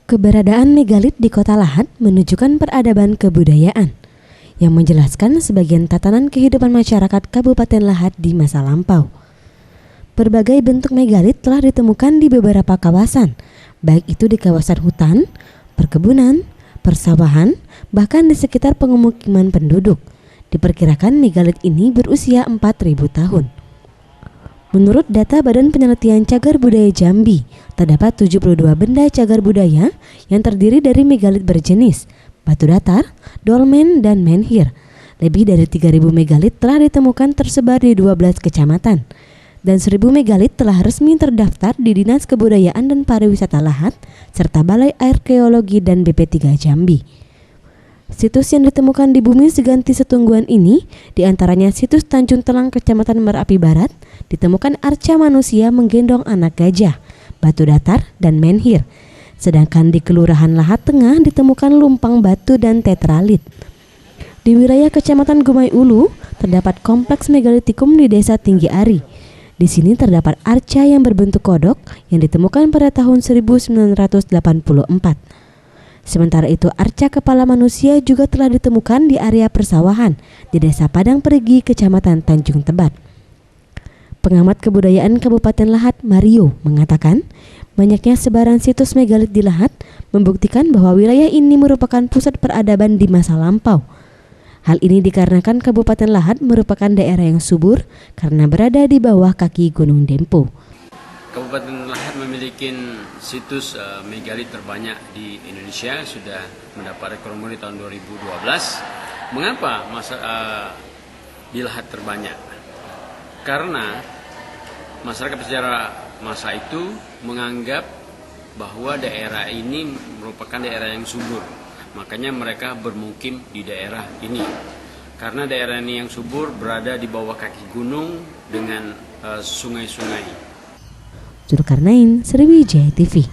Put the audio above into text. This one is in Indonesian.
Keberadaan megalit di Kota Lahat menunjukkan peradaban kebudayaan yang menjelaskan sebagian tatanan kehidupan masyarakat Kabupaten Lahat di masa lampau. Berbagai bentuk megalit telah ditemukan di beberapa kawasan, baik itu di kawasan hutan, perkebunan, persawahan, bahkan di sekitar pemukiman penduduk. Diperkirakan megalit ini berusia 4.000 tahun. Menurut data Badan Penelitian Cagar Budaya Jambi, terdapat 72 benda cagar budaya yang terdiri dari megalit berjenis batu datar, dolmen, dan menhir. Lebih dari 3.000 megalit telah ditemukan tersebar di 12 kecamatan, dan 1.000 megalit telah resmi terdaftar di Dinas Kebudayaan dan Pariwisata Lahat serta Balai Arkeologi dan BP3 Jambi. Situs yang ditemukan di bumi seganti Setungguan ini, diantaranya situs Tanjung Telang Kecamatan Merapi Barat, ditemukan arca manusia menggendong anak gajah, batu datar, dan menhir. Sedangkan di Kelurahan Lahat Tengah ditemukan lumpang batu dan tetralit. Di wilayah Kecamatan Gumai Ulu, terdapat kompleks megalitikum di Desa Tinggi Ari. Di sini terdapat arca yang berbentuk kodok yang ditemukan pada tahun 1984. Sementara itu, arca kepala manusia juga telah ditemukan di area persawahan di Desa Padang Perigi, Kecamatan Tanjung Tebat. Pengamat kebudayaan Kabupaten Lahat, Mario, mengatakan banyaknya sebaran situs megalit di Lahat membuktikan bahwa wilayah ini merupakan pusat peradaban di masa lampau. Hal ini dikarenakan Kabupaten Lahat merupakan daerah yang subur karena berada di bawah kaki Gunung Dempo. Kabupaten Lahat memiliki situs megalit terbanyak di Indonesia, sudah mendapat rekor muri tahun 2012. Mengapa di Lahat terbanyak? Karena masyarakat secara masa itu menganggap bahwa daerah ini merupakan daerah yang subur. Makanya mereka bermukim di daerah ini. Karena daerah ini yang subur berada di bawah kaki gunung dengan sungai-sungai. Zulkarnain, Sriwijaya TV.